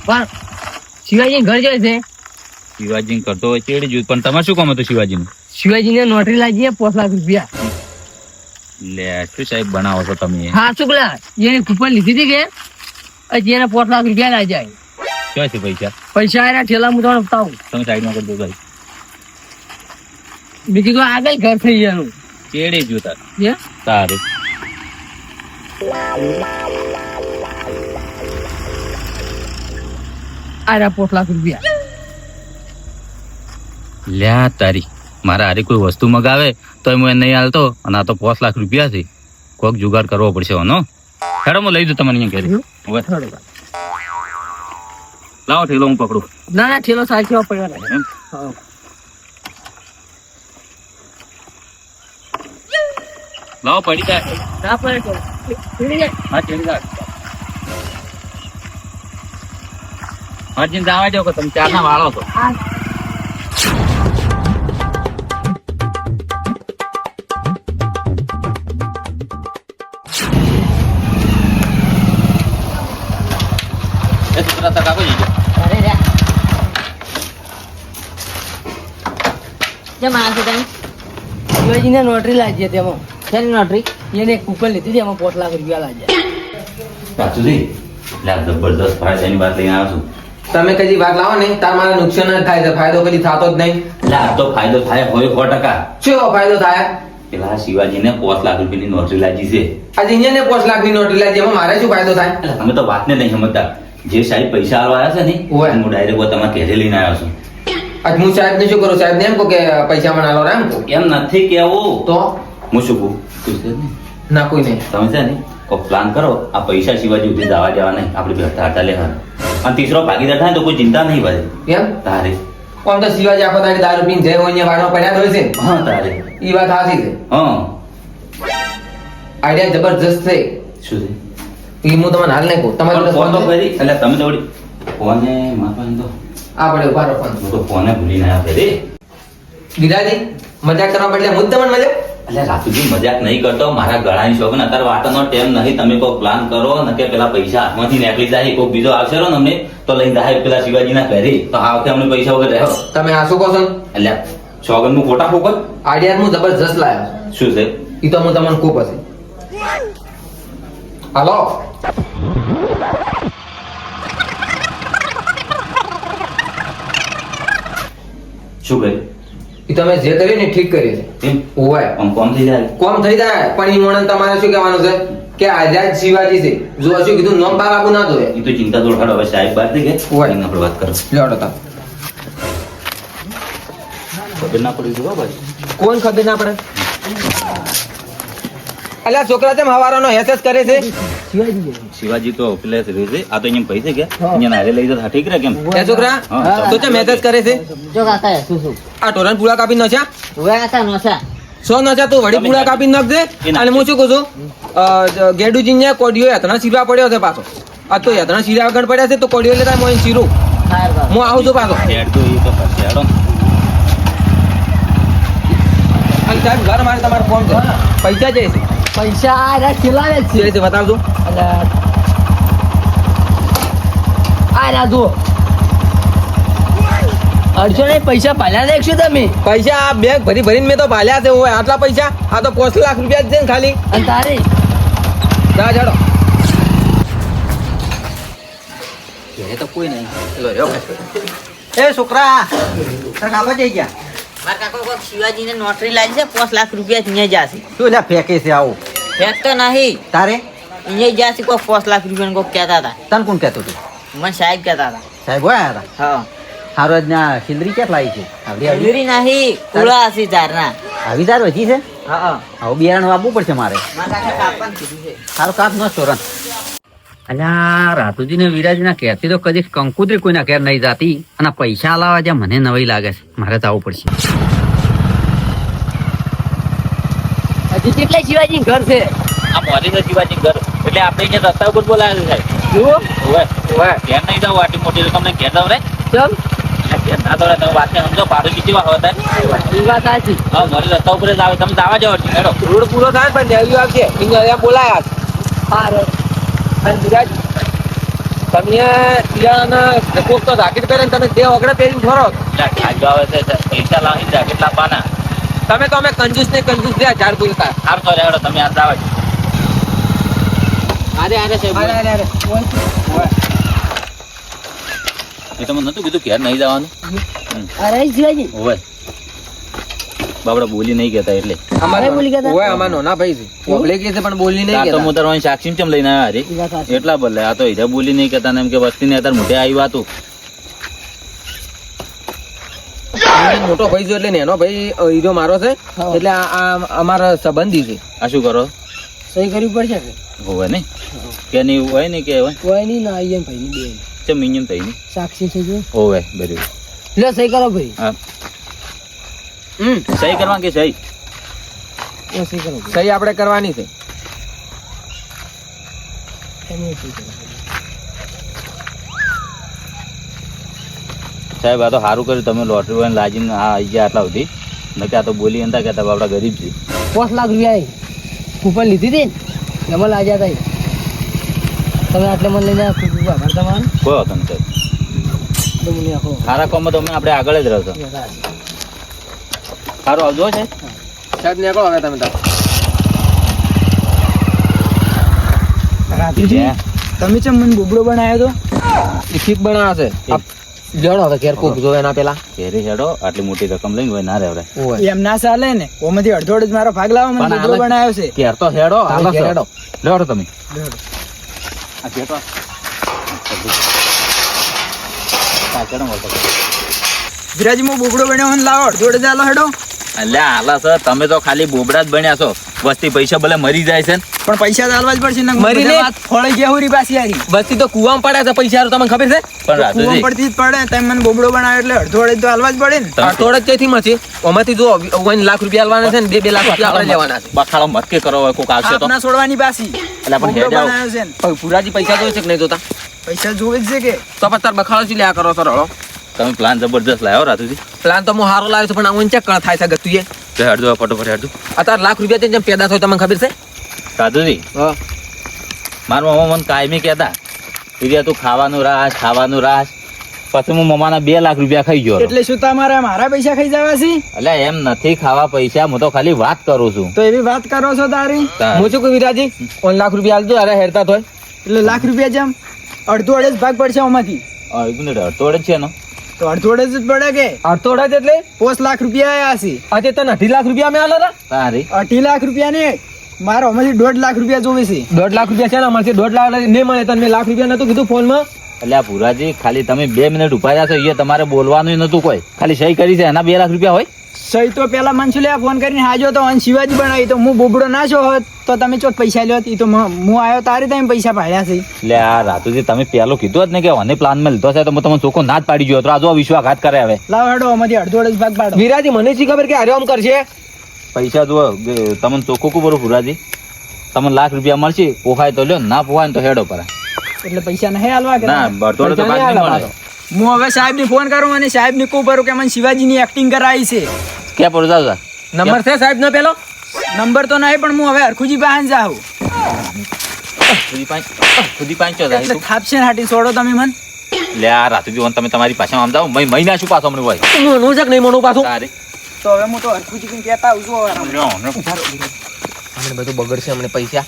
પણ શિવાજી ઘર જાય છે. શિવાજી કરતો હોય ચેડી જોયું પણ તમારે શું કામ હતું શિવાજી નું? શિવાજી ને નોટરી લાગી 5 લાખ રૂપિયા. લે શું સાહેબ બનાવો છો તમે? હા શું પેલા એને કૂપન લીધી હતી કે હજી એને 5 લાખ રૂપિયા લાગી જાય. ક્યાં છે પૈસા? પૈસા એના ઠેલા હું તમને બતાવું. તમે સાઈડમાં કરી દો ભાઈ. મેં કીધું આગળ ઘર થઈ ગયાનું. ચેડી જોતા હે? સારું. આરા 5 લાખ રૂપિયા. લ્યા તારી મારા હારે કોઈ વસ્તુ મગાવે તો હું એને નહીં હાલતો અને આ તો 5 લાખ રૂપિયા છે. કોઈક જુગાડ કરવો પડશે એનો. હેડો હું લઈ દઉં તમને અહીંયા ઘરે. લાવો ઠેલો હું પકડું. ના ના ઠેલો સાચી પડ્યો. લાવો પડી જાય. ના પડે. હા ચડી જાય. અર્જુન જવા દો કે તમે 4 ના વાળો છો. શિવાજી ને નોટરી લાગી હતી એમાં. શેની નોટરી? એને એક કૂપન લીધી હતી એમાં 5 લાખ રૂપિયા લાગ્યા. સાચુજી લે જબરદસ્ત ફાયદાની વાત લઈને આવ્યો છું. તમે કદી વાત લાવો ને તાર મારે નુકસાન જ થાય છે, ફાયદો કદી થતો જ નહીં. લે આ તો ફાયદો થાય હોય 100%. શું એવો ફાયદો થાય? પેલા શિવાજીને 5 લાખ રૂપિયાની નોટરી લાગી છે. આજે અહીંયા ને 5 લાખની નોટ લાગી, એમાં મારે શું ફાયદો થાય? એટલે તમે તો વાતને નહીં સમજતા. જે સાહેબ પૈસા આલવા આવ્યા છે ને ઓય. હું ડાયરેક્ટ તમારા ઘરે લઈને આવ્યો છું. આજ હું સાહેબ ને શું કરું? સાહેબ ને એમ કહું કે પૈસા મને આલો એમ કહું. એમ નથી કેવું તો હું શું કહું તું છે ને ના કોઈ નહીં. તમે છે ને કોઈ પ્લાન કરો. આ પૈસા શિવાજી સુધી જવા દેવા નહીં. આપણે બેઠા હતા લે અને ત્રીસો ભાગીદાર થાય તો કોઈ ચિંતા નહીં ભાઈ. એમ તારે આમ તો શિવાજી આખો દાડી દારૂ પીને જય હોય વાળમાં પડ્યા જ હોય છે. હા તારે ઈ વાત સાચી છે. હા આઈડિયા જબરજસ્ત છે. શું છે? ઈ હું તમને હાલ નહીં કહું. તમારે પણ જોડે ફોન તો ફોન છે? કરી એટલે તમે તો વળી ફોને માપા તો આ પડે ઉભા રહો ફોન. હું તો ફોને ભૂલીને આવ્યો રે. ગીરાજી મજાક કરવા બદલે હું જ તમને મજા. એટલે રાતુજી મજાક નહીં કરતો. મારા ગળાની શોખ ને અત્યારે વાતનો ટાઈમ નહીં. તમે કોઈ પ્લાન કરો ને કે પેલા પૈસા હાથમાંથી નીકળી જાય કોઈ બીજો આવશે ને અમને તો લઈને જાય પેલા શિવાજીના ઘરે તો આ વખતે અમને પૈસા વગર રહ્યો. તમે આ શું કહો છો? એટલે સોગન નું ખોટા ફોકટ આઈડિયા હું જબરજસ્ત લાવ્યો. શું છે? ઈ તો હું તમને ખૂબ હશે. હાલો શું કર્યું? ઈ તમે જે કર્યું ને ઠીક કર્યું છે. એમ ઓય આમ કોમ થઈ જાય. કોમ થઈ જાય પણ ઈ મોણન તમારે શું કહેવાનું છે કે આઝાદ શિવાજી છે. જો શું કીધું નોમ બાર આપું ના જોયે. એ તો ચિંતા દૂર હાડો. હવે સાહેબ બાદ થઈ ગયા ઓય. આપણે વાત કરો. લેવડો તા ખબર ના પડી જો ભાઈ. કોણ ખબર ના પડે? અલ્યા છોકરા તેમ હવારાનો હેસેસ કરે છે. શિવાજી તો પેલે છે આ તો અહીંયા પૈસે ગયા અહીંયા નારે લઈ જતા ઠીક રહે કેમ? એ છોકરા હા. તો તેમ હેસેસ કરે છે. જો કાકા શું શું આ ટોરન પૂળા કાપી નોછા હવે કાકા નોસા 100 નોછા તું વડી પૂળા કાપી નાખજે. અને હું શું કહું છું ગેડુજી ને કોડિયો યાત્રા શીરવા પડ્યો છે પાછો. આ તો યાત્રા શીરા આગળ પડ્યા છે તો કોડિયો લેતા મોઈન શીરું હું આવું છું પાછો. હેડ તો એ તો પછી હેડો. અને સાહેબ ઘર મારે તમારે ફોન કરો. પૈસા જાય છે. પૈસા આરા ખીલાવે જ જે રીતે બતાવજો. આરા જો અડસો ને પૈસા પાલ્યા દેખશો તમે. પૈસા આ બેગ ભરી ભરીને મેં તો ભાલ્યા છે. ઓય આટલા પૈસા આ તો 5 લાખ રૂપિયા જ છે ને ખાલી. અને તારે જા જાડો એ તો કોઈ નહીં. એ છોકરા તારા કાકા જઈ ગયા. મારા કાકો કોક શિવાજીને નોટરી લાગી છે 5 લાખ રૂપિયા અહીંયા જાશે. શું લ્યા ફેંકે છે આવું? ફેંક તો નહીં તારે અહીંયા જાશે કોક 5 લાખ રૂપિયા કોક કહેતા હતા. તને કોણ કહેતું હતું? મને સાહેબ કહેતા હતા. સાહેબ આયા હતા. હા હારો જ ના ખીલરી ક્યાં લાવી છે? આવડી આવડી મજૂરી નહીં કુળા હશે ધારના. આવી તાર વધી છે. હા આવું બિયારણ વાવવું પડશે મારે. મારા કાકા કાપવાનું કીધું છે. સારું કાપ નો ચોરન. અલ્યા રાતુજી ને વિરાજના ઘેરથી તો કદી કંકુતરી કોઈના ઘેર નહીં જાતી અને પૈસા લાવવા જ્યાં મને નવાઈ લાગે છે. મારે તો આવવું પડશે. હજી કેટલા શિવાજી ઘર છે? આ મોરી છે શિવાજી ઘર એટલે આપણે અહીંયા રસ્તા ઉપર બોલાવે છે જુઓ ઘેર નહીં જાવ આટલી મોટી તમને ઘેર જાવ રે ચમ ઘેર ના દોડે તમે વાતને સમજો પાડું જીતી વા હતા એ વાત સાચી. હા મોરી રસ્તા ઉપર જ આવે તમે દાવા જાવ હેડો. રોડ પૂરો થાય પણ ડેલી આવશે અહીંયા બોલાયા. હા રે અને વિરાજ તમે શિયાળાના કોક તો જાકેટ પહેરે ને તમે તે વગડે પહેરીને ફરો. જાજો આવે છે પૈસા લાવી જાકેટ લાવવાના. તમે તો અમે કંજૂસ ને કંજૂસ રહ્યા ઝાડ બોલતા. હાર તો રેડો તમે આ દાવા એ તો મને નતું કીધું ઘેર નહીં જવાનું. અરે શિવાજી ઓવે બાબડા બોલી નહીં કહેતા એટલે અમારે બોલી ગયા ઓય અમાર નાના ભાઈ છે ઓબલે કે છે પણ બોલી નહીં આ તો કહેતા. હું તારવાની સાક્ષી ચમ લઈને આવ્યા ઈ વાત હરી સાચી. એટલા બદલે આ તો હીરા બોલી નહીં કહેતા ને એમ કે વસ્તી ને અત્યારે મોઢે આવ્યું હતું. મોટો ભાઈ છે એટલે નેનો ભાઈ હીરો મારો છે હા. એટલે આ અમારા સંબંધી છે. આ શું કરો સહી કરવી પડશે કે હોવે નહીં કે નહીં હોય ને કે હોય કોઈ નહીં ના આઈએ ભાઈ ની બેન ચમ મિનિયમ થઈ નહીં સાક્ષી છે જો હોવે બરાબર. લે સહી કરો ભાઈ હા સહી કરવા કે સહી એ સહી કરો ભાઈ સહી આપણે કરવાની છે. એની સહી કરો. સાહેબ આ તો સારું કર્યું તમે લોટરી વાળાને લાજીને આ આવી ગયા આટલા સુધી નકે આ તો બોલી અંતા કહેતા બાપડા ગરીબ છે. 5 લાખ રૂપિયા કૂપન લીધી હતી ને એમાં લાગ્યા હતા તમે આટલે મને લઈને આભાર તમારો કોઈ હતો ને સાહેબ તો મને આખો સારા કામમાં તો અમે આપણે આગળ જ રહો છો. સારું આવજો છે સાહેબ નીકળો હવે તમે તાર. રાતુજી તમે ચમ મને બોબડો બનાવ્યો તો ઈ ઠીક બનાવે છે. જડો હવે ઘેર કોક જોવે એના પેલા. ઘેરે હેડો આટલી મોટી રકમ લઈને હોય ના રહેવડે. એમ ના ચાલે ને ઓમાંથી અડધો અડધ મારો ભાગ લાવો મને પણ બોબડો આલે- બનાવ્યો છે ઘેર તો હેડો હાલો ઘેર હેડો. લેવડો તમે આ ઘેર તો પાછળ મળતો વિરાજી હું બોબડો બનાવ્યો ને લાવો અડધો અડધ આલો હેડો અલ્યા આલા સર તમે તો ખાલી બોબડા જ બન્યા છો. વસ્તી પૈસા ભલે મરી જાય છે ને પણ પૈસા તો આલવા જ પડશે ને મરી લે. ફોળી ગયા હુરી પાછી આરી બસ્તી તો કુવામાં પડ્યા છે પૈસા તમને ખબર છે. પણ રાજુજી કૂવા પડતી જ પડે તમે મને બોબડો બનાવ્યો એટલે અડધો અડધ તો આલવા જ પડે ને તમે અડધોડ જ ક્યાંથી મળશે? આમાંથી જો 1 લાખ રૂપિયા આલવાના છે ને 2 લાખ રૂપિયા આપણે લેવાના છે. બખાડો મત કે કરો હવે કોક આવશે તો આપના છોડવાની પાછી એટલે પણ બોબડો હેડ આવો. બનાવ્યો છે ને પણ પુરાજી પૈસા જોઈ છે કે નહીં જોતા? પૈસા જોવે જ છે કે તો પછી તાર બખાડો છે લે આ કરો સર હળો. તમે પ્લાન જબરજસ્ત લાવ્યો રાજુજી. પ્લાન તો હું સારો લાવ્યો છું પણ આવું ચેક થાય છે ગતુએ. તો હેડજો ફટોફટ હેડજો અત્યારે લાખ રૂપિયા જેમ પેદા થાય તમને ખબર છે? રાજુજી મારા મમ્મા મને કાયમી કહેતા હીરિયા તું ખાવાનું રાખ પછી હું મમ્માના 2 લાખ રૂપિયા ખાઈ ગયો. એટલે શું તમારા મારા પૈસા ખાઈ જવા છે એટલે એમ નથી ખાવા પૈસા હું તો ખાલી વાત કરું છું. તો એવી વાત કરો છો તારી હું શું કહું વિરાજી 1 લાખ રૂપિયા આલજો અરે હેરતા થોય. એટલે લાખ રૂપિયા જેમ અડધો અડધ ભાગ પડશે આમાંથી એક મિનિટ અડધો જ છે ને તો અડધો અડધ જ પડે કે અડધોડા જ એટલે 5 લાખ રૂપિયા આયા છે આજે તને 2.5 લાખ રૂપિયા મેં આલેલા. તારી 2.5 લાખ રૂપિયા ને મારો આમાંથી 1.5 લાખ રૂપિયા જોવે છે 1.5 લાખ રૂપિયા છે ને મળશે 1.5 લાખ નહીં મળે તને મેં લાખ રૂપિયા નતું કીધું ફોનમાં. એટલે આ પુરાજી ખાલી તમે 2 મિનિટ ઉભા રહ્યા છો એ તમારે બોલવાનું નતું કોઈ ખાલી સહી કરી છે એના 2 લાખ રૂપિયા હોય. સહી તો પેલા મનસુલિયા ફોન કરીને હાજો તો અને શિવાજી બનાવી તો હું બોબડો ના છો હોત તો તમે ચોથ પૈસા લ્યો એ તો હું આવ્યો તારે તમે પૈસા પાડ્યા છે એટલે આ રાતુજી તમે પહેલો કીધું જ ને કે મને પ્લાનમાં લીધો છે તો હું તમને ચોખ્ખો ના જ પાડી ગયો તો આ જો વિશ્વાસઘાત કરે હવે. લાવ હેડો આમાંથી અડધો અડધ ભાગ પાડો વિરાજી મને શી ખબર કે આર્યો આમ કરશે. પૈસા જુઓ તમને ચોખ્ખું કું પુરાજી તમને લાખ રૂપિયા મળશે પોહાય તો લ્યો ના પોહાય ને તો હેડો પર. એટલે પૈસા નહીં હાલવા કે ના બરતોડે તો પૈસા ભાગ નહીં નહીં હાલવા મળે. હું હવે સાહેબ ને ફોન કરું અને સાહેબ ને કહું કરું કે મને શિવાજીની એક્ટિંગ કરાવી છે ક્યાં પર જાવ નંબર છે સાહેબ નો પેલો? નંબર તો નહીં પણ હું હવે હરખુજી પાસે જાઉં સુધી પાંચ એટલે જાય થાપશે ને હાટી છોડો તમે મને લે આ રાતુજી તમે તમારી પાસે આમ જાઓ મહિના શું પાછો હમણાં હોય મોનું છે કે નહીં મોનું પાછું? તારે તો હવે હું તો હરખુજી કહેતા આવું છું હવે અમને બધું બગડશે અમને પૈસા.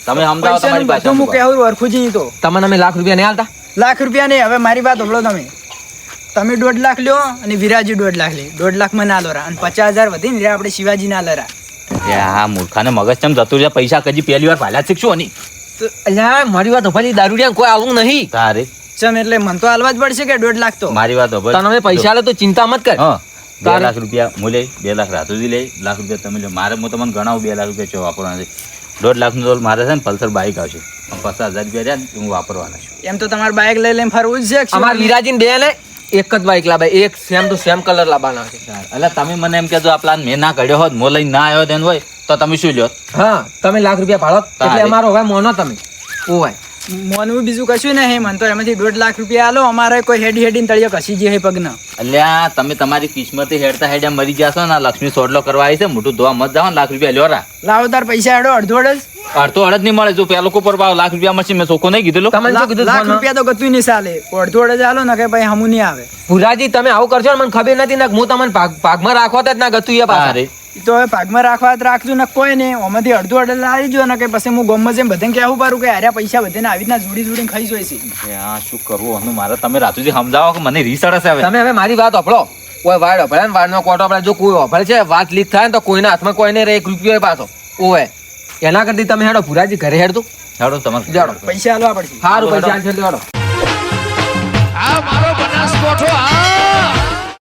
તમે સમજાવો તમારી પાસે બધું હું કહેવું હરખુજી તો તમને અમે લાખ રૂપિયા નહીં આલતા? લાખ રૂપિયા નહીં હવે મારી વાત સાંભળો તમે 1.5 લાખ લ્યો અને વિરાજી 1.5 લાખ લે 1.5 લાખ મને આલો રા અને 50,000 વધીને રે આપણે શિવાજી ના લરા આ મૂર્ખાને મગજ ચમ જતું રહ્યા પૈસા કદી પહેલી વાર ભાલ્યા શીખશો નહીં અલ્યા મારી વાત ભલી દારૂડિયા કોઈ આવું નહીં. તારે ચમ એટલે મન તો હાલવા જ પડશે કે 1.5 લાખ તો મારી વાત હોભળ. તને અમે પૈસા આલે તો ચિંતા મત કર. હા 2 તારે- લાખ રૂપિયા હું લઈ 2 લાખ રાતુજી લઈ લાખ રૂપિયા તમે લો મારે હું તમને ગણાવું 2 લાખ રૂપિયા ચો વાપરવાના છે 1.5 લાખનું તો મારે છે ને પલ્સર બાઇક આવશે 50,000 રૂપિયા રહ્યા ને હું વાપરવાના છું. એમ તો તમારે બાઇક લઈ લઈને ફરવું જ છે અમાર વિરાજીને બે ને એક જ બાઈક લાવે એક સેમ ટુ સેમ કલર લાવવાના છે. એટલે તમે મને એમ કહેજો આ પ્લાન મેં ના કાઢ્યો હોત મો લઈને ના આવ્યો તેન હોય તો તમે શું લ્યો હા તમે લાખ રૂપિયા ભાડો એટલે તારે. અમારો હવે મોનો તમે ઓય મોનવું બીજું કશું નહીં મન તો એમાંથી 1.5 લાખ રૂપિયા આલો અમારે કોઈ હેડીને તળિયો કસી જે પગના અલ્યા તમે તમારી કિસ્મતે હેડતા હેડ્યા મરી જશો ને આ લક્ષ્મી સોડલો કરવા આવી છે મોટું ધોવા મત જાઓ ને લાખ રૂપિયા લ્યો રા લાવો તાર પૈસા હેડો અડધો અડધ અડધો અડધ નહીં મળે જો પેલો ઉપર ભાવ લાખ રૂપિયા મળશે મેં ચોખ્ખો નહીં કીધેલું તમને શું કીધું લાખ ફોનમાં? રૂપિયા તો ગતું નહીં ચાલે અડધો અડધ ચાલો ને કે ભાઈ હમું નહીં આવે ભુરાજી તમે આવું કરશો ને મને ખબર નથી ને હું તમને ભાગમાં રાખવા જ ના ગતું એ પાછા અરે ઈ તો હવે ભાગમાં રાખવા જ રાખજો ને કોઈ નહીં આમાંથી અડધો અડધ લાવી જો ને કે પછી હું ગમમાં જેમ બધાને કહેવું પારું કે આર્યા પૈસા બધાને આવી રીતના જોડી જોડીને ખાઈ જોઈ છે આ શું કરવું આનું મારે તમે રાતુજી સમજાવો કે મને રીસ અડે છે હવે તમે હવે મારી વાત ઓફળો કોઈ વાડ ઓફળે ને વાડનો કોટો ઓફળે જો કોઈ ઓફળે છે વાત લીક થાય ને તો કોઈના હાથમાં કોઈ નહીં રહે 1 રૂપિયો પાછો ઓવે એના કરતી તમે હેડો ભુરાજી ઘરે હેડ દો હેડો તમારે જાડો પૈસા આલવા પડશે સારું પૈસા આલશે તો હેડો